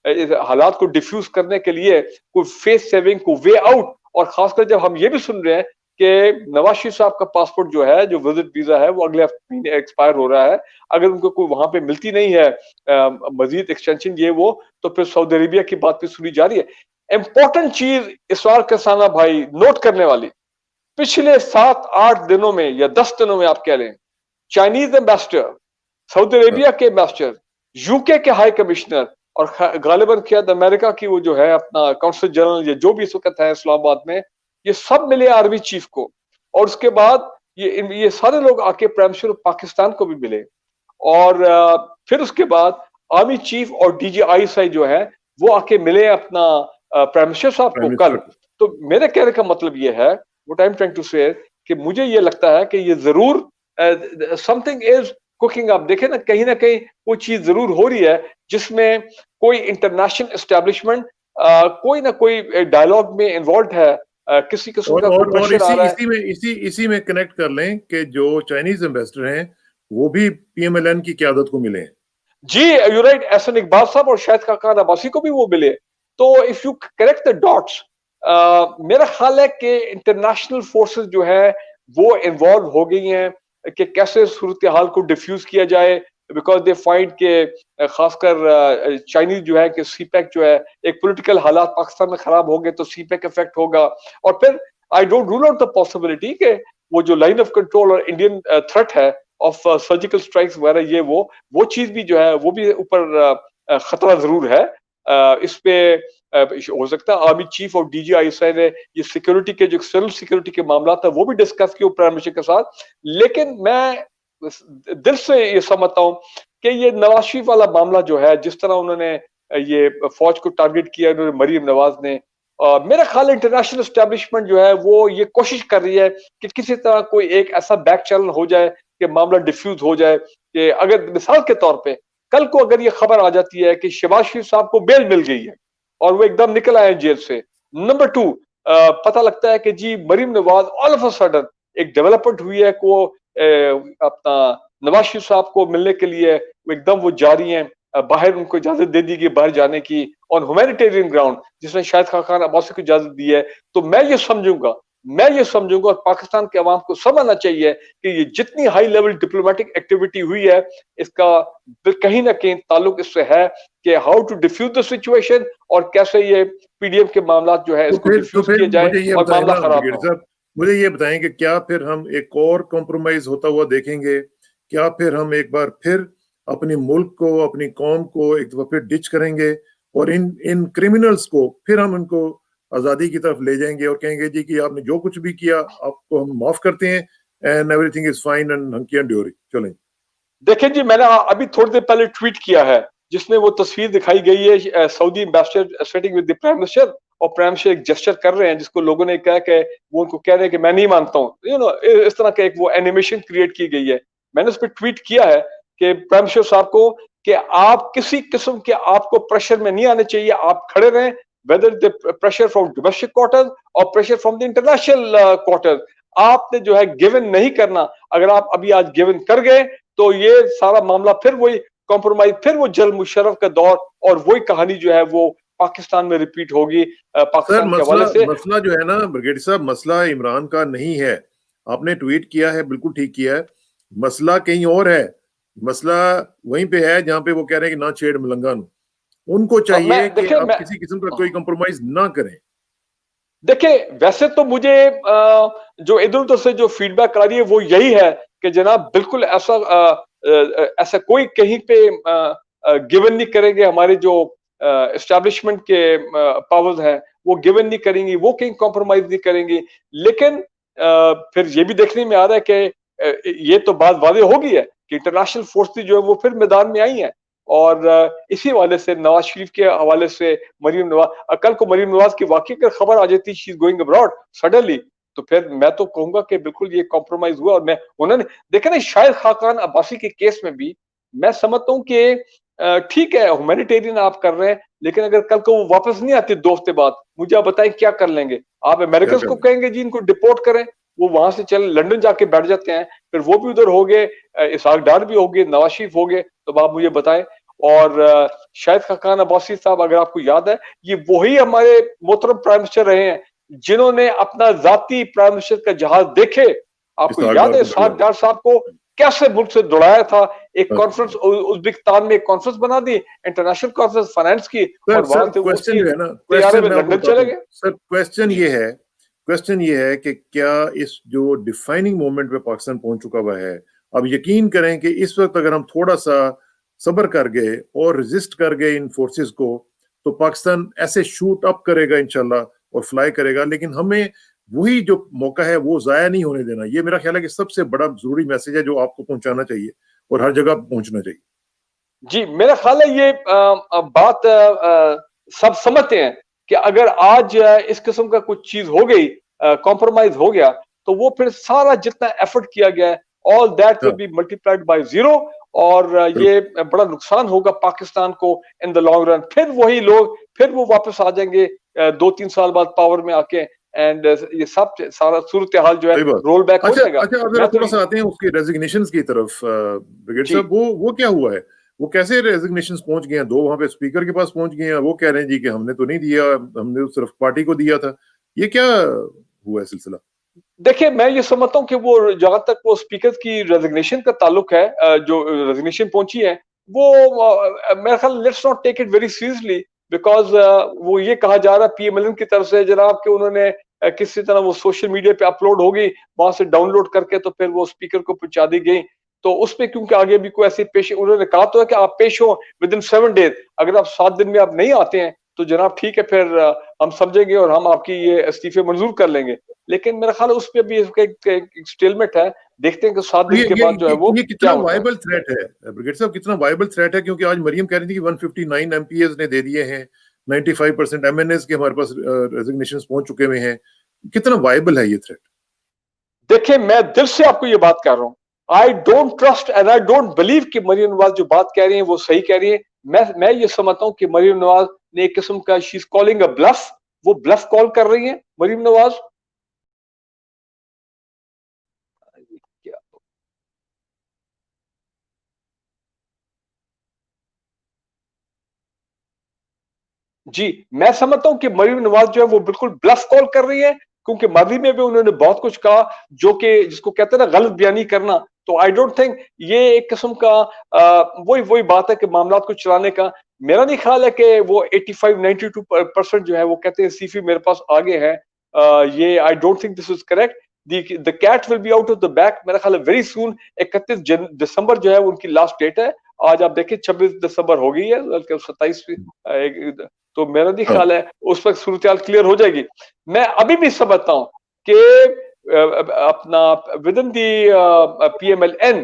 [SPEAKER 2] इस हालात को डिफ्यूज करने के लिए कोई फेस सेविंग को वे आउट। और खासकर जब हम ये भी सुन रहे हैं कि नवाज शरीफ साहब का पासपोर्ट जो है, जो विजिट वीजा है, वो अगले महीने एक्सपायर हो रहा है। अगर उनको कोई वहां पे मिलती नहीं है मजीद एक्सटेंशन ये वो, तो फिर सऊदी अरेबिया की बात भी सुनी जा रही है। इंपॉर्टेंट चीज इसवार कसाना भाई नोट करने वाली, पिछले 7-8 दिनों में या 10 दिनों में आप कह लें, चाइनीज एम्बेसडर, सऊदी अरेबिया के एम्बेसडर, यूके के हाई कमिश्नर, और गालिबन शायद अमेरिका की वो जो है अपना काउंसिल जनरल, ये जो भी इस वक्त है इस्लामाबाद में, ये सब मिले आर्मी चीफ को। और उसके बाद ये सारे लोग आके प्राइम मिनिस्टर पाकिस्तान को भी मिले। और फिर उसके बाद आर्मी चीफ और डीजीआईएसआई जो है वो आके मिले अपना प्राइम मिनिस्टर साहब
[SPEAKER 1] प्राइम
[SPEAKER 2] को कल।
[SPEAKER 1] मिनिस्टर को।
[SPEAKER 2] तो मेरे कहने का मतलब ये है, what I am trying to say, कि मुझे ये लगता है कि ये जरूर समथिंग इज कुकिंग अप। देखे ना कहीं कोई चीज जरूर हो रही है जिसमें कोई इंटरनेशनल एस्टेब्लिशमेंट कोई ना कोई डायलॉग में इन्वॉल्व है, किसी किस्म का कोई
[SPEAKER 1] और
[SPEAKER 2] प्रेशर आ
[SPEAKER 1] इसी
[SPEAKER 2] रहा है।
[SPEAKER 1] इसी में इसी में कनेक्ट कर लें कि जो चाइनीज एम्बेसडर हैं वो भी पीएमएलएन की क़यादत को मिले हैं।
[SPEAKER 2] जी यू राइट, एहसन इकबाल साहब और शाहिद खाकान अब्बासी को भी वो मिले। तो if you correct the dots, मेरा ख्याल है कि इंटरनेशनल फोर्सेस जो है वो इन्वॉल्व हो गई हैं कि कैसे सूरत हाल को डिफ्यूज किया जाए, बिकॉज दे फाइंड के खासकर चाइनीज जो है कि सीपैक जो है, एक पॉलिटिकल हालात पाकिस्तान में खराब हो गए तो सीपैक इफेक्ट होगा। और फिर I don't rule out the possibility कि वो जो लाइन ऑफ कंट्रोल और इंडियन थ्रेट है ऑफ सर्जिकल स्ट्राइक्स वगैरह, ये वो चीज भी जो है वो भी ऊपर खतरा जरूर है। इस पे हो सकता है आर्मी चीफ और डीजीआईएसआई ने ये सिक्योरिटी के जो एक्सटर्नल सिक्योरिटी के मामला था वो भी डिस्कस किए प्राइम मिनिस्टर के साथ। लेकिन मैं दिल से ये समझता हूँ कि ये नवाज शरीफ वाला मामला जो है, जिस तरह उन्होंने ये फौज को टारगेट किया उन्होंने, मरीम नवाज ने, मेरा ख्याल इंटरनेशनल एस्टेब्लिशमेंट जो है वो ये कोशिश कर रही है कि किसी तरह कोई एक ऐसा बैक चैनल हो जाए कि मामला डिफ्यूज हो जाए। कि अगर मिसाल के तौर पे कल को अगर ये खबर आ जाती है कि शहबाज शरीफ साहब को बेल मिल गई है और वो एकदम निकल आए जेल से, नंबर 2 पता लगता है कि ji Maryam Nawaz all of a sudden एक डेवलपमेंट हुई है को अपना नवाज शरीफ साहब को मिलने के लिए वो एकदम वो जा रही हैं, बाहर उनको इजाजत दे दी गई बाहर जाने की ऑन ह्यूमैनिटेरियन ग्राउंड, जिसने शाहिद खाकान अब्बासी को इजाजत दी है। तो मैं ये समझूंगा और पाकिस्तान के अवाम को समझना चाहिए कि ये जितनी हाई लेवल डिप्लोमेटिक एक्टिविटी हुई है, इसका कहीं ना कहीं ताल्लुक इससे है कि how to diffuse the situation, और कैसे ये पीडीएम के मामला जो है इसको
[SPEAKER 1] तो
[SPEAKER 2] डिफ्यूज
[SPEAKER 1] फिर
[SPEAKER 2] किए जाए
[SPEAKER 1] मुझे ये
[SPEAKER 2] और
[SPEAKER 1] बताएं
[SPEAKER 2] मामला
[SPEAKER 1] ना
[SPEAKER 2] खराब ना
[SPEAKER 1] ब्रिगेडियर
[SPEAKER 2] हो।
[SPEAKER 1] साहब, मुझे ये बताएं कि क्या फिर हम एक और कॉम्प्रोमाइज होता हुआ देखेंगे? क्या फिर हम एक बार फिर अपनी मुल्क को, अपनी कौम को एक दफा फिर डिच करेंगे और इन इन क्रिमिनल्स को फिर हम इनको आजादी की तरफ ले जाएंगे और कहेंगे जी कि आपने जो कुछ भी किया आपको हम माफ करते हैं and everything is fine and hunky and dory, चलें।
[SPEAKER 2] देखिए जी, मैंने अभी थोड़ी देर पहले ट्वीट किया है जिसमें वो तस्वीर दिखाई गई है, Saudi ambassador sitting with the prime minister, और प्राइम मिनिस्टर एक जेस्चर कर रहे हैं जिसको लोगों ने कहा कि वो उनको कह रहे हैं कि मैं नहीं मानता हूँ, इस तरह का एक वो एनिमेशन क्रिएट की गई है। मैंने उस पर ट्वीट किया है कि प्राइम मिनिस्टर साहब को कि आप किसी किस्म के आपको प्रेशर में नहीं आने चाहिए, आप खड़े रहें, whether the pressure from domestic quarter और pressure from the international quarter, आपने जो है गिवन नहीं करना। अगर आप अभी आज गिवन कर गए तो ये सारा मामला फिर वही कॉम्प्रोमाइज, फिर वो जल मुशर्रफ का दौर और वही कहानी जो है वो पाकिस्तान में रिपीट होगी
[SPEAKER 1] सर
[SPEAKER 2] पाकिस्तान के
[SPEAKER 1] मसला
[SPEAKER 2] हवाले से।
[SPEAKER 1] मसला जो है ना ब्रिगेडियर साहब, मसला इमरान का नहीं है। आपने ट्वीट किया है, बिल्कुल ठीक किया है, मसला कहीं और है। मसला वहीं पे है जहां पे वो कह रहे हैं कि ना छेड़ मलंगा, उनको चाहिए
[SPEAKER 2] मैं
[SPEAKER 1] कि
[SPEAKER 2] देखिए
[SPEAKER 1] आप
[SPEAKER 2] मैं
[SPEAKER 1] किसी किस्म का कोई कंप्रोमाइज ना करें।
[SPEAKER 2] देखिए वैसे तो मुझे जो इधर उधर से जो फीडबैक आ रही है वो यही है कि जनाब बिल्कुल ऐसा कोई कहीं पे गिवन नहीं करेंगे, हमारे जो एस्टैब्लिशमेंट के पावर्स हैं वो गिवन नहीं करेंगी, वो कहीं कॉम्प्रोमाइज नहीं करेंगी। लेकिन फिर ये भी देखने में आ रहा है कि ये तो बात वादे हो गई है कि इंटरनेशनल फोर्सेस जो है वो फिर मैदान में आई हैं, और इसी हवाले से नवाज शरीफ के हवाले से मरीम नवाज, कल को मरीम नवाज की वाकई अगर खबर आ जाती she is going abroad suddenly, तो फिर मैं तो कहूंगा कि बिल्कुल ये कॉम्प्रोमाइज हुआ। और मैं उन्होंने देखे ना शाहिद खाकान अब्बासी के केस में भी मैं समझता हूँ कि ठीक है ह्यूमैनिटेरियन आप कर रहे हैं, लेकिन अगर कल को वो वापस नहीं आते 2 हफ्ते बाद, मुझे आप बताएं क्या कर लेंगे? आप
[SPEAKER 1] क्या
[SPEAKER 2] अमेरिकन
[SPEAKER 1] कर
[SPEAKER 2] को
[SPEAKER 1] रहे हैं?
[SPEAKER 2] कहेंगे जी इनको डिपोर्ट करें, वो वहां से चल लंदन जाके बैठ जाते हैं, फिर वो भी उधर हो गए, इसहाक डार भी हो गए, नवाज शरीफ हो गए, तो आप मुझे बताएं। और शाहिद खाकान अब्बासी साहब, अगर आपको याद है, ये वही हमारे मोहतरम प्राइम मिनिस्टर रहे हैं जिन्होंने अपना जाती प्राइम मिनिस्टर का जहाज देखे, आपको
[SPEAKER 1] इसहाक
[SPEAKER 2] याद
[SPEAKER 1] डार
[SPEAKER 2] है
[SPEAKER 1] को बढ़िया।
[SPEAKER 2] इसहाक डार साहब को कैसे मुल्क से दौड़ाया था? एक कॉन्फ्रेंस उज्बेकिस्तान में एक कॉन्फ्रेंस बना दी, इंटरनेशनल कॉन्फ्रेंस फाइनेंस की,
[SPEAKER 1] सर
[SPEAKER 2] और
[SPEAKER 1] सर
[SPEAKER 2] वहां से वो
[SPEAKER 1] क्वेश्चन
[SPEAKER 2] उसी
[SPEAKER 1] जो है ना,
[SPEAKER 2] तैयारे
[SPEAKER 1] क्वेश्चन
[SPEAKER 2] में
[SPEAKER 1] मैं आपको
[SPEAKER 2] लंदन
[SPEAKER 1] बताता
[SPEAKER 2] चले
[SPEAKER 1] हूँ
[SPEAKER 2] गए।
[SPEAKER 1] सर।
[SPEAKER 2] जी
[SPEAKER 1] क्वेश्चन ये है कि क्या इस जो डिफाइनिंग मोमेंट पे पाकिस्तान पहुंच चुका हुआ है, अब यकीन करें कि इस वक्त अगर हम थोड़ा सा सब्र कर गए और रेजिस्ट कर गए इन फोर्सेस को, तो पाकिस्तान ऐसे शूट अप करेगा इंशाल्लाह और फ्लाई करेगा। लेकिन हमें वही जो मौका है वो जाया नहीं होने देना। ये मेरा ख्याल है कि सबसे बड़ा जरूरी मैसेज है जो आपको पहुंचाना चाहिए और हर जगह पहुंचना चाहिए।
[SPEAKER 2] जी, मेरा ख्याल है ये बात सब समझते हैं कि अगर आज इस किस्म का कुछ चीज हो गई, कॉम्प्रोमाइज हो गया, तो वो फिर सारा जितना एफर्ट किया गया है ऑल दैट विल
[SPEAKER 1] हाँ,
[SPEAKER 2] बी मल्टीप्लाइड बाय जीरो, और ये
[SPEAKER 1] बिल्कुल।
[SPEAKER 2] बड़ा नुकसान होगा पाकिस्तान को इन द लॉन्ग रन। फिर वही लोग फिर वो वापस आ जाएंगे 2-3 साल बाद पावर में आके, एंड ये सब सारा सूरत हाल जो है
[SPEAKER 1] सही बात।
[SPEAKER 2] रोल बैक हो
[SPEAKER 1] अच्छा
[SPEAKER 2] जाएगा।
[SPEAKER 1] अच्छा, अब जरा
[SPEAKER 2] मैं तो
[SPEAKER 1] थोड़ा सा आते हैं उसकी रेजिग्नेशन की तरफ। ब्रिगेड
[SPEAKER 2] जी
[SPEAKER 1] साहब, वो क्या हुआ है? वो कैसे रेजिग्नेशन पहुंच गए हैं? दो वहां पे स्पीकर के पास पहुंच गए हैं, वो कह रहे हैं जी कि हमने तो नहीं दिया, हमने तो सिर्फ पार्टी को दिया था। ये क्या हुआ है सिलसिला?
[SPEAKER 2] देखिए, मैं ये समझता हूँ कि वो जहाँ तक वो स्पीकर की रेजिग्नेशन का ताल्लुक है, जो रेजिग्नेशन पहुंची है, वो मेरा ख्याल let's not take it very seriously, because वो ये कहा जा रहा है पीएमएलएन की तरफ से जनाब कि उन्होंने किसी तरह वो सोशल मीडिया पे अपलोड हो गई, वहां से डाउनलोड करके तो फिर वो स्पीकर को पहुंचा दी गई। तो उसपे क्योंकि आगे भी कोई ऐसी पेश, उन्होंने कहा तो है कि आप पेश हो विद इन 7 डेज, अगर आप 7 दिन में आप नहीं आते हैं तो जनाब ठीक है, फिर हम समझेंगे और हम आपकी ये इस्तीफे मंजूर कर लेंगे। लेकिन मेरा ख्याल है उस पे भी इसका एक स्टेलमेट है, देखते हैं कि 7 दिन
[SPEAKER 1] ये
[SPEAKER 2] के
[SPEAKER 1] ये
[SPEAKER 2] बाद जो है
[SPEAKER 1] ये,
[SPEAKER 2] वो
[SPEAKER 1] ये
[SPEAKER 2] क्या
[SPEAKER 1] कितना
[SPEAKER 2] होता है।
[SPEAKER 1] वायबल थ्रेट है ब्रिगेड साहब? कितना वायबल थ्रेट है? क्योंकि आज मरियम कह रही थी कि 159 एमपीएस ने दे दिए हैं, 95% एमएनएस के हमारे पास रेजिग्नेशन पहुंच चुके हुए हैं। कितना वायबल है ये थ्रेट?
[SPEAKER 2] देखिए, मैं दिल से आपको ये बात कर रहा हूँ, I don't trust and I don't believe कि मरियम नवाज जो बात कह रही है वो सही कह रही है। मैं ये समझता हूँ कि मरियम नवाज ने एक किस्म का she is calling a bluff, वो ब्लफ कॉल कर रही है मरियम नवाज। जी, मैं समझता हूँ कि मरीम नवाज जो है वो बिल्कुल ब्लफ कॉल कर रही है, क्योंकि मादी में भी उन्होंने बहुत कुछ कहा जो कि जिसको कहते हैं ना गलत बयानी करना। तो आई डोंट थिंक ये एक किस्म का वही वही बात है कि मामला को चलाने का। मेरा नहीं ख्याल है कि वो 85-92% जो है वो कहते हैं सीफी मेरे पास आगे है। ये I don't think this is correct. The cat will be out of the bag, मेरा ख्याल है वेरी सून। 31 दिसंबर जो है उनकी लास्ट डेट है। आज आप देखिए 26 दिसंबर हो गई है, बल्कि 27 तो मेरा नहीं
[SPEAKER 1] हाँ,
[SPEAKER 2] ख्याल है उस वक्त सूरत क्लियर हो जाएगी। मैं अभी भी समझता हूँ कि अपना within the PMLN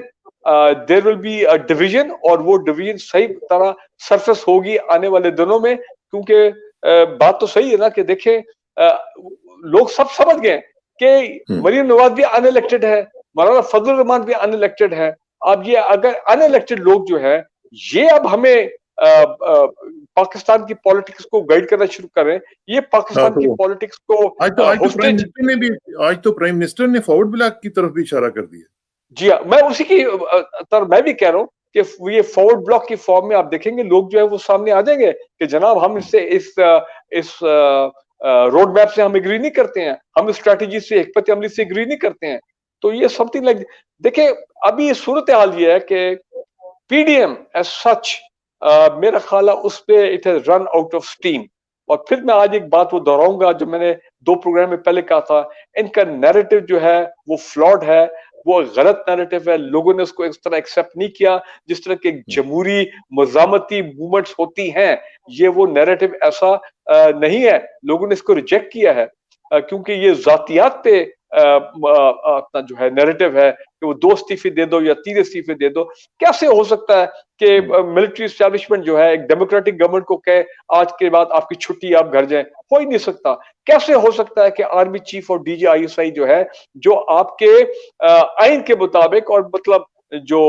[SPEAKER 2] there will be a division, और वो डिवीजन सही तरह सरफेस होगी आने वाले दिनों में, क्योंकि बात तो सही है ना कि देखें, लोग सब समझ गए कि
[SPEAKER 1] हम्म।
[SPEAKER 2] मरीम नवाज भी अनइलेक्टेड है, मौलाना फजल रहमान भी अनइलेक्टेड है। अब ये अगर अनइलेक्टेड लोग जो है ये अब हमें पाकिस्तान की पॉलिटिक्स को गाइड करना शुरू करें, ये
[SPEAKER 1] हाँ,
[SPEAKER 2] पाकिस्तान की
[SPEAKER 1] तो
[SPEAKER 2] पॉलिटिक्स को
[SPEAKER 1] आज तो प्राइम
[SPEAKER 2] होस्टेज।
[SPEAKER 1] मिनिस्टर ने भी आज तो प्राइम मिनिस्टर ने फॉरवर्ड ब्लॉक की तरफ भी इशारा कर दिया।
[SPEAKER 2] जी हाँ, मैं उसी की तरह मैं भी कह रहा हूँ कि ये फॉरवर्ड ब्लॉक की फॉर्म में आप देखेंगे लोग जो है वो सामने आ जाएंगे कि जनाब हम इससे इस रोड मैप से हम एग्री नहीं करते हैं, हम इस स्ट्रेटेजी से हिकमत अमली से एग्री नहीं करते हैं। तो ये समथिंग लाइक, देखिए अभी सूरत हाल ये है कि पीडीएम एज सच मेरा ख्याल है उस पे it has run out of steam. और फिर मैं आज एक बात वो दोहराऊंगा जो मैंने 2 प्रोग्राम में पहले कहा था, इनका नैरेटिव जो है वो फ्लॉड है, वो गलत नैरेटिव है, लोगों ने उसको इस तरह एक्सेप्ट नहीं किया जिस तरह के जमहूरी मज़ामती मूवमेंट्स होती हैं, ये वो नैरेटिव ऐसा नहीं है, लोगों ने इसको रिजेक्ट किया है क्योंकि ये जातियात पे अपना जो है नैरेटिव है कि वो 2 इस्तीफे दे दो या 3 इस्तीफे दे दो। कैसे हो सकता है कि मिलिट्री एस्टैब्लिशमेंट जो है एक डेमोक्रेटिक गवर्नमेंट को कहे आज के बाद आपकी छुट्टी, आप घर जाएं? हो ही नहीं सकता। कैसे हो सकता है कि आर्मी चीफ और डीजी आईएसआई जो है, जो आपके आइन के मुताबिक और मतलब जो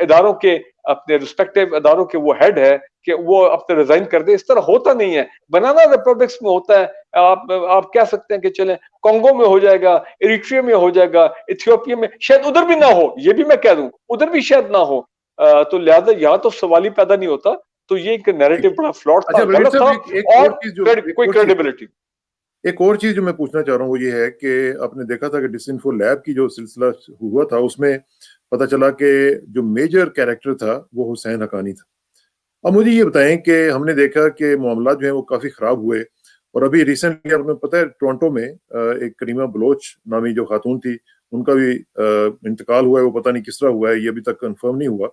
[SPEAKER 2] इदारों के अपने रिस्पेक्टिव इदारों के वो हेड है कि वो अपने रिजाइन कर दे, इस तरह होता नहीं है। बनाना रिपब्लिक्स में होता है। आप कह सकते हैं कि चलें कांगो में हो जाएगा, इरिट्रिया में हो जाएगा, इथियोपिया में शायद उधर भी ना हो, ये भी मैं कह दूं, उधर भी शायद ना हो। तो लिहाजा यहाँ तो सवाल ही पैदा नहीं होता। तो ये एक नैरेटिव बड़ा फ्लॉड था,
[SPEAKER 1] अच्छा बलवीर
[SPEAKER 2] गलत था
[SPEAKER 1] साहब, एक और
[SPEAKER 2] और
[SPEAKER 1] चीज जो
[SPEAKER 2] कोई क्रेडिबिलिटी।
[SPEAKER 1] एक और चीज जो मैं पूछना चाह रहा हूँ वो ये है कि आपने देखा था कि डिसइंफो लैब की जो सिलसिला हुआ था उसमें पता चला कि जो मेजर कैरेक्टर था वो हुसैन हकानी था। अब मुझे ये बताएं कि हमने देखा कि मामला जो है वो काफी खराब हुए और अभी रिसेंटली आपको पता है टोरंटो में एक करीमा बलोच नामी जो खातून थी उनका भी इंतकाल हुआ है। वो पता नहीं किस तरह हुआ है, ये अभी तक कंफर्म नहीं हुआ।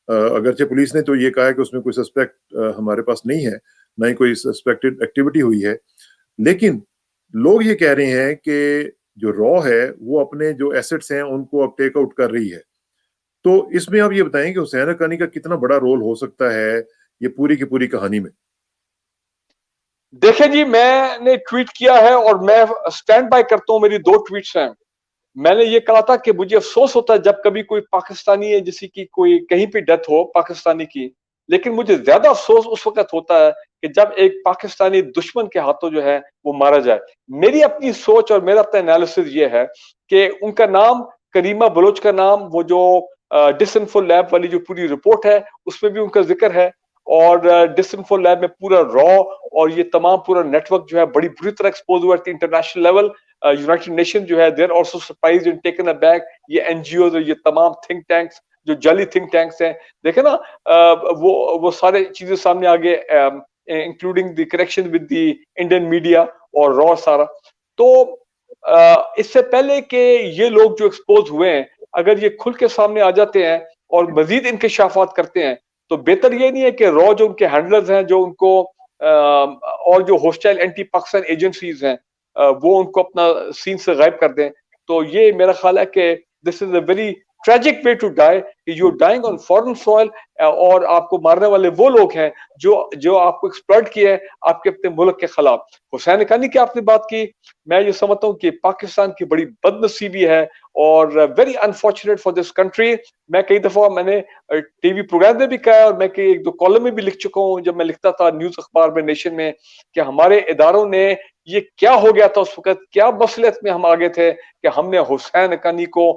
[SPEAKER 1] अगरचे पुलिस ने तो ये कहा है कि उसमें कोई सस्पेक्ट हमारे पास नहीं है, ना ही कोई सस्पेक्टेड एक्टिविटी हुई है, लेकिन लोग ये कह रहे हैं कि जो रॉ है वो अपने जो एसेट्स हैं उनको अब टेक आउट कर रही है। तो इसमें आप ये बताएं कि हुसैन हक्कानी का कितना बड़ा रोल हो सकता है ये पूरी की पूरी कहानी में?
[SPEAKER 2] देखिए जी, मैंने ट्वीट किया है और मैं स्टैंड बाय करता हूं, मेरी 2 ट्वीट्स हैं। मैंने ये कहा था कि मुझे अफसोस होता है जब कभी कोई पाकिस्तानी है जिसी की कोई कहीं पे डेथ हो पाकिस्तानी की, लेकिन मुझे ज्यादा अफसोस उस वक्त होता है कि जब एक पाकिस्तानी दुश्मन के हाथों जो है वो मारा जाए। मेरी अपनी सोच और मेरा अपना एनालिसिस ये है कि उनका नाम, करीमा बलोच का नाम, वो जो डिसइंफो लैब वाली जो पूरी रिपोर्ट है उसमें भी उनका जिक्र है, और डिसइंफो लैब में पूरा रॉ और ये तमाम पूरा नेटवर्क जो है बड़ी बुरी तरह एक्सपोज हुआ इंटरनेशनल लेवल। यूनाइटेड नेशन जो है there also surprised and taken aback. ये एनजीओ और ये तमाम थिंक टैंक्स जो जाली थिंक टैंक्स हैं, देखे ना, वो सारे चीजें सामने आ गए, including the connection with the Indian media और रॉ सारा। तो इससे पहले कि ये लोग जो एक्सपोज हुए हैं, अगर ये खुल के सामने आ जाते हैं और मजीद इंकशाफात करते हैं, तो बेहतर ये नहीं है कि रॉ जो उनके हैंडलर्स हैं, जो उनको और जो होस्टाइल एंटी पाकिस्तान एजेंसीज हैं, वो उनको अपना सीन से गायब कर दें। तो ये मेरा ख्याल है कि this is a very tragic way to die, you dying on foreign soil, और आपको मारने वाले वो लोग हैं जो जो आपको एक्सप्लॉइट किए हैं आपके अपने मुल्क के खिलाफ। हुसैन हक्कानी की आपने बात की, मैं ये समझता हूँ कि पाकिस्तान की बड़ी बदनसीबी है और very unfortunate for this country. मैं कई दफा मैंने टीवी प्रोग्राम में भी कहा है और मैं कई 1-2 कॉलम में भी लिख चुका हूँ जब मैं लिखता था न्यूज अखबार में, नेशन में, कि हमारे इदारों ने ये क्या हो गया था उस वक्त, क्या मसलियत में हम आगे थे कि हमने हुसैन हक्कानी को,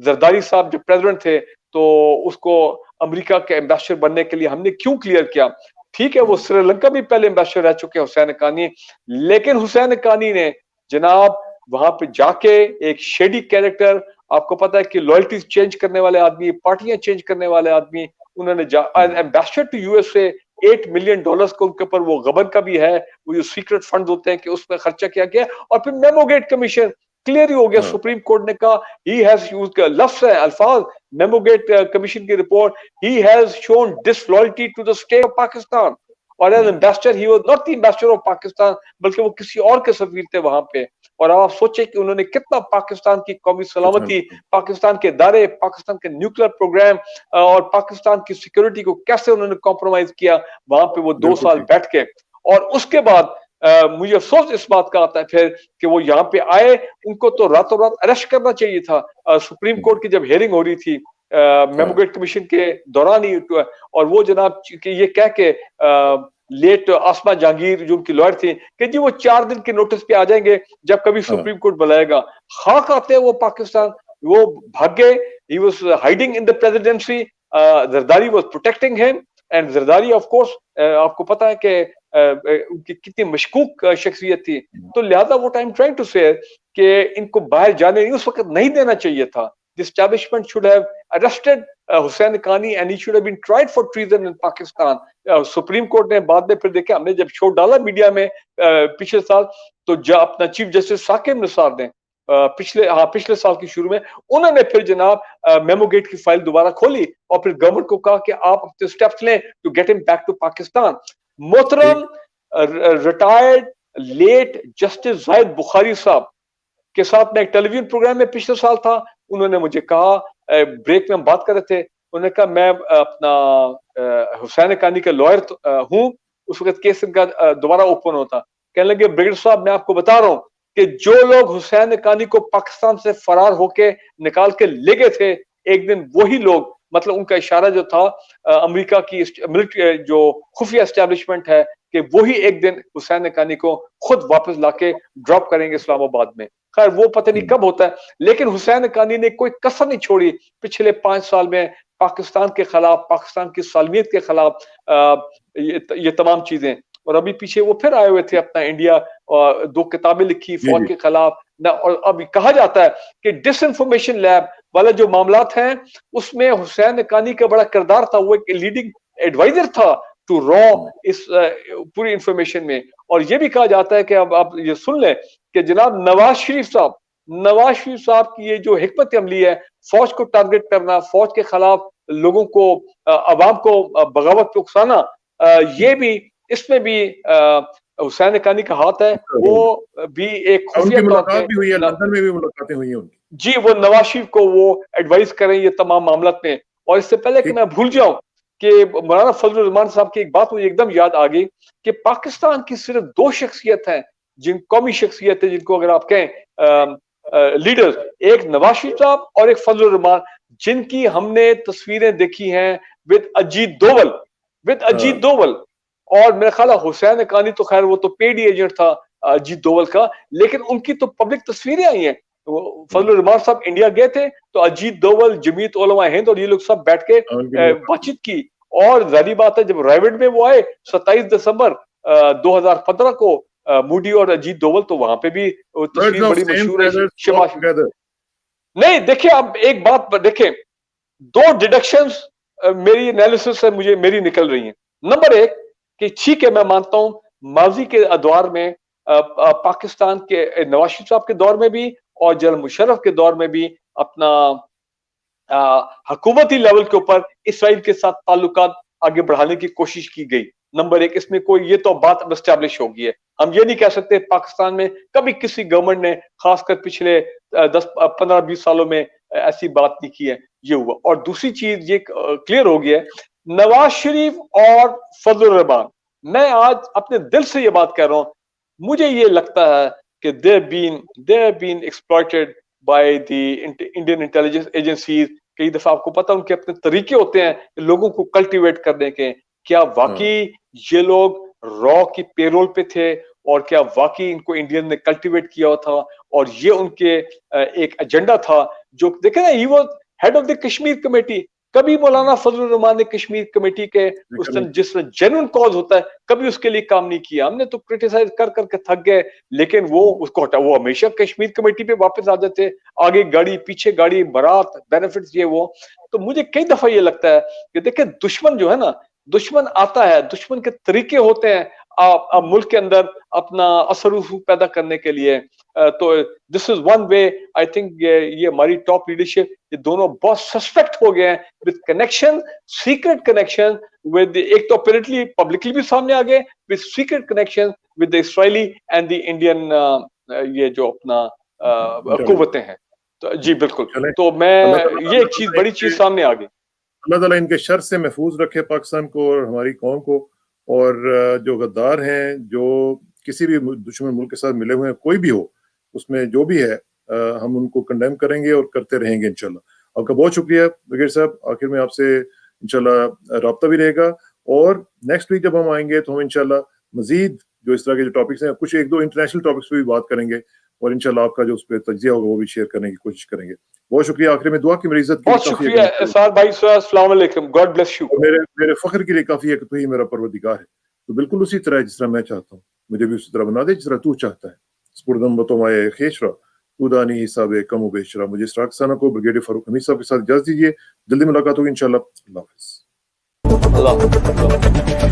[SPEAKER 2] जरदारी साहब जो प्रेसिडेंट थे, तो उसको अमेरिका के एम्बेसडर बनने के लिए हमने क्यों क्लियर किया। ठीक है, वो श्रीलंका भी पहले एम्बेसडर रह चुके हुसैन हक्कानी, लेकिन हुसैन हक्कानी ने जनाब वहां पे जाके एक शेडी कैरेक्टर, आपको पता है कि लॉयल्टीज चेंज करने वाले आदमी, पार्टियां चेंज करने वाले आदमी, उन्होंने एम्बेसडर टू यूएसए $8 मिलियन को उनके ऊपर वो गबन का भी है, वो जो सीक्रेट फंड होते हैं कि उसमें खर्चा किया गया। और फिर मेमोगेट कमीशन क्लियर ही हो गया, सुप्रीम कोर्ट ने कहा ही हैज यूज्ड लफ्ज है, अल्फाज, मेमोगेट कमीशन की report, he has shown disloyalty to the state of Pakistan, और as ambassador he was not the ambassador of Pakistan, बल्कि वो किसी और के सफीर थे वहां पे। और अब आप सोचे कि उन्होंने कितना पाकिस्तान की कौमी सलामती, पाकिस्तान के दायरे, पाकिस्तान के न्यूक्लियर प्रोग्राम और पाकिस्तान की सिक्योरिटी को कैसे उन्होंने कॉम्प्रोमाइज किया वहां पे वो 2 साल बैठ के। और उसके बाद मुझे अफसोस इस बात का आता है फिर कि वो यहाँ पे आए, उनको तो रातों रात अरेस्ट करना चाहिए था। सुप्रीम कोर्ट की जब हियरिंग हो रही थी मेमोगेट कमीशन के दौरान ही, और वो जनाब ये कह के लेट आसमा जहांगीर जो उनकी लॉयर थी कि जी वो 4 दिन के नोटिस पे आ जाएंगे जब कभी सुप्रीम कोर्ट बुलाएगा। खाक आते हैं वो पाकिस्तान, वो भाग गए। He was hiding in the presidency, Zardari was protecting him, and Zardari of course आपको पता है कि उनकी कितनी मशकूक शख्सियत थी। तो लिहाजा what I am trying to say कि इनको बाहर जाने उस वक्त नहीं देना चाहिए था। The establishment should have arrested Hussain Haqqani and he should have been tried for treason in Pakistan. Supreme court ने बाद में फिर देखे, हमने जब शो डाला मीडिया में पिछले साल, तो अपना चीफ जस्टिस साकिब निसार ने पिछले साल की शुरू में उन्होंने फिर जनाब मेमोगेट की फाइल दोबारा खोली और फिर गवर्नमेंट को कहा कि आप अपने स्टेप्स लें to get him back to Pakistan. मोहतरम retired late justice Zahid Bukhari साहब के साथ मैं एक टेलीविजन प्रोग्राम में पिछले साल था, उन्होंने मुझे कहा, ब्रेक में हम बात कर रहे थे, उन्होंने कहा मैं अपना हुसैन हक्कानी का लॉयर हूं, उस वक्त केस इनका दोबारा ओपन होता। कहने लगे ब्रिगेडियर साहब मैं आपको बता रहा हूं कि जो लोग हुसैन हक्कानी को पाकिस्तान से फरार होके निकाल के ले गए थे, एक दिन वही लोग, मतलब उनका इशारा जो था अमेरिका की मिलिट्री जो खुफिया एस्टेब्लिशमेंट है, कि वही एक दिन हुसैन हक्कानी को खुद वापस लाके ड्रॉप करेंगे इस्लामाबाद में। खैर वो पता नहीं कब होता है, लेकिन हुसैन हक्कानी ने कोई कसर नहीं छोड़ी पिछले 5 साल में पाकिस्तान के खिलाफ, पाकिस्तान की सालमियत के खिलाफ, ये तमाम चीजें। और अभी पीछे वो फिर आए हुए थे अपना इंडिया, 2 किताबें लिखी फौज के खिलाफ ना। और अब कहा जाता है कि डिसइंफॉर्मेशन लैब वाला जो मामलात हैं उसमें हुसैन हक्कानी का बड़ा किरदार था, वो एक लीडिंग एडवाइजर था टू रॉ इस पूरी इंफॉर्मेशन में। और ये भी कहा जाता है कि अब आप ये सुन लें कि जनाब नवाज शरीफ साहब की ये जो हिकमत अमली है, फौज को टारगेट करना, फौज के खिलाफ लोगों को, अवाम को बगावत पे उकसाना, ये भी, इसमें भी हुसैन हक्कानी का हाथ है। वो भी एक खुफिया तौर पे
[SPEAKER 1] भी हुई है, लंदन में भी मुलाकातें हुई हैं उनकी।
[SPEAKER 2] जी, वो नवाज शरीफ को वो एडवाइस करें ये तमाम मामलात में। और इससे पहले कि मैं भूल जाऊं कि मौलाना फजलुर रहमान साहब की एक बात मुझे एकदम याद आ गई कि पाकिस्तान की सिर्फ 2 शख्सियत हैं, कौमी शख्सियत है, जिनको अगर आप कहें लीडर्स, एक नवाज शरीफ साहब और एक फजलुर रहमान, जिनकी हमने तस्वीरें देखी हैं विद अजीत दोवल। और मेरा ख्याल है हुसैन हक्कानी तो खैर वो तो पेड एजेंट था अजीत दोवल का, लेकिन उनकी तो पब्लिक तस्वीरें आई हैं। फजलुर रहमान साहब इंडिया गए थे तो अजीत दोवल, जमीयत उलमा हिंद और ये लोग सब बैठ के बातचीत की। और जारी बात है जब रायवेड में वो आए 27 दिसंबर 2015 को, मूडी और अजीत दोवल, तो वहां पे भी तस्वीर बड़ी मशहूर है। नहीं देखिए, अब एक बात देखें, 2 डिडक्शंस मेरी एनालिसिस से मेरी निकल रही हैं। नंबर 1 कि ठीक है, मैं मानता हूं माजी के अदवार में पाकिस्तान के नवाज शरीफ साहब के दौर में भी और जनरल मुशर्रफ के दौर में भी अपना हुकूमती लेवल के ऊपर इसराइल के साथ ताल्लुकात आगे बढ़ाने की कोशिश की गई। नंबर 1, इसमें कोई ये तो बात अब एस्टैब्लिश हो गई है। हम ये नहीं कह सकते पाकिस्तान में कभी किसी गवर्नमेंट ने खासकर पिछले 10-15-20 सालों में ऐसी बात नहीं की है, ये हुआ। और दूसरी चीज ये क्लियर हो गई है, नवाज शरीफ और फजलुर रहमान, मैं आज अपने दिल से ये बात कह रहा हूं, मुझे ये लगता है कि they have been exploited by the Indian intelligence agencies। कई दफा आपको पता उनके अपने तरीके होते हैं लोगों को कल्टीवेट करने के। क्या वाकई ये लोग रॉ की पेरोल पे थे और क्या वाकई इनको इंडियन ने कल्टीवेट किया था और ये उनके एक एजेंडा था? जो देखे ना, he was head of the Kashmir committee. कभी मौलाना फजलुर रहमान ने कश्मीर कमेटी के उस दिन जिस जेन्युइन कॉज होता है कभी उसके लिए काम नहीं किया। हमने तो क्रिटिसाइज कर करके थक गए, लेकिन वो उसको हटा, वो हमेशा कश्मीर कमेटी पे वापस आ जाते, आगे गाड़ी पीछे गाड़ी, बारात, बेनिफिट्स, ये वो। तो मुझे कई दफा ये लगता है कि देखिए दुश्मन जो है ना, दुश्मन आता है, दुश्मन के तरीके होते हैं आप मुल्क के अंदर अपना असर रसूख पैदा करने के लिए। तो this is one way. I think ये हमारी टॉप लीडरशिप, ये दोनों बहुत सस्पेक्ट हो गए हैं with connection, secret connection with, एक तो अपरेंटली पब्लिकली भी सामने आ गए, with secret connection with the Israeli and the Indian, ये जो अपना कुव्वतें हैं। तो जी बिल्कुल, तो मैं ये एक चीज, बड़ी चीज सामने आ गई।
[SPEAKER 1] अल्लाह ताला इनके शर से महफूज रखे पाकिस्तान को और हमारी कौम को। और जो गद्दार हैं, जो किसी भी दुश्मन मुल्क के साथ मिले हुए हैं, कोई भी हो, उसमें जो भी है, हम उनको कंडेम करेंगे और करते रहेंगे इंशाल्लाह। आपका बहुत शुक्रिया ब्रिगेडियर साहब। आखिर में आपसे इंशाल्लाह रब्ता भी रहेगा और नेक्स्ट वीक जब हम आएंगे तो हम इंशाल्लाह मजीद जो इस तरह के जो टॉपिक्स हैं, कुछ 1-2 इंटरनेशनल टॉपिक्स पे भी बात करेंगे और इंशाल्लाह आपका जो उस पर तज्जिया होगा वो भी शेयर करने की कोशिश करेंगे। बहुत शुक्रिया। आखिर में दुआ की मेरी इज्जत की,
[SPEAKER 2] बहुत शुक्रिया एसार भाई, अस्सलाम वालेकुम, गॉड ब्लेस यू।
[SPEAKER 1] मेरे फख्र के लिए काफी है कि तू ही मेरा परवरदिगार है। तो बिल्कुल उसी तरह जिस तरह मैं चाहता हूँ, मुझे भी उसी तरह बना दे जिस तरह तू चाहता है। स्पुरदम बतोमाए खेशरा उदानी हिसाब कम बेशरा। मुझे इसराक साना को ब्रिगेडियर फारूक हमीद साहब के साथ इजाजत दीजिए। जल्दी मुलाकात होगी इंशाल्लाह। अल्लाह हाफिज।
[SPEAKER 2] अल्लाह